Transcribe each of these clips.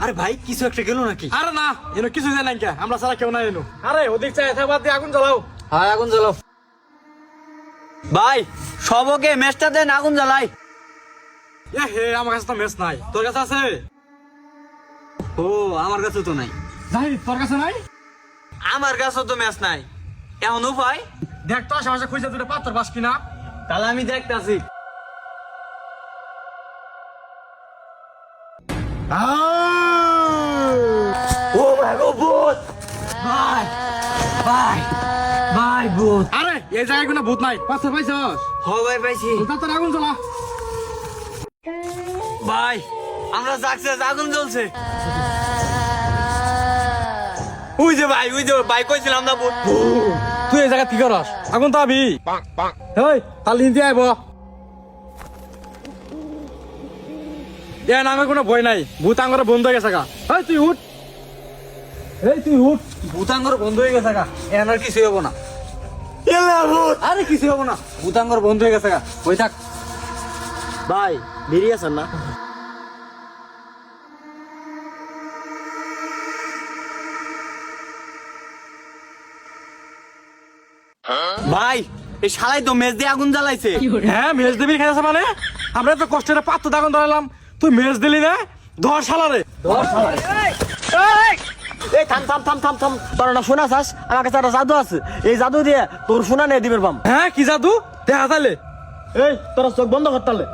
আরে ভাই কিছু একটা গেল নাকি? আরে না, এনো কিছু জানেন কে, আমরা সারা কেউ না এনো। আরে ওদিক চাই বাদ দিয়ে আগুন জ্বালাও। হ্যাঁ আগুন জ্বালাও। ভাই সবকে মেসটা দেন, আগুন জ্বালাই। এ হে, আমার কাছে তো মেস নাই, তোর কাছে আছে? ও আমার কাছে তো নাই। যাই, তোর কাছে নাই? আমার কাছে তো মেস নাই। এখন উপায় দেখ তো আশেপাশে খুঁজে দুটো পাথর পাস কিনা। তাহলে আমি দেখতাছি। ও ভাই ও ভূত! ভাই ভাই ভাই ভূত! আরে এই জায়গায় কোনো ভূত নাই, পাথর পাইছস? হ ভাই পাইছি। তোর আগুন জ্বালা। ভাই আমরা সাকসেস, আগুন জ্বলছে। ওই যে ভাই কইছিলাম না ভূত। তুই এই জায়গা কি করস? আগুন তো আবি। হেই, তাহলে নিতে আইব। এ না, আমার কোনো ভয় নাই, ভূত আঙ্গরে বন্ধ হয়ে গেছে গা। এই তুই উঠ, ভূতাঙ্গর বন্ধ হয়ে গেছে গা। এখন আর কিছু হবো না। আরে কিছু হবো না, ভূতাঙ্গর বন্ধ হয়ে গেছে গা। ওই থাক। ভাই বেরিয়ে আছেন না? ভাই এই শালাই তো মেজ দিয়ে আগুন জ্বালাইছে। হ্যাঁ মেজ দিবি খেয়েছে মানে? আমরা তো কষ্টের পাত্র দাগুন ধরালাম, তুই মেজ দিলি না? ধর শালারে। এই থাম থাম থাম থাম থাম, তোর না শোনা চাস? আমার কাছে একটা জাদু আছে, এই জাদু দিয়ে তোর শোনা নিয়ে দিবের পাম। হ্যাঁ কি জাদু? দেখা তাইলে। এই তোরা চোখ বন্ধ করতালে।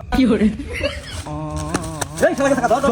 এই শালাকে থাকা ধর।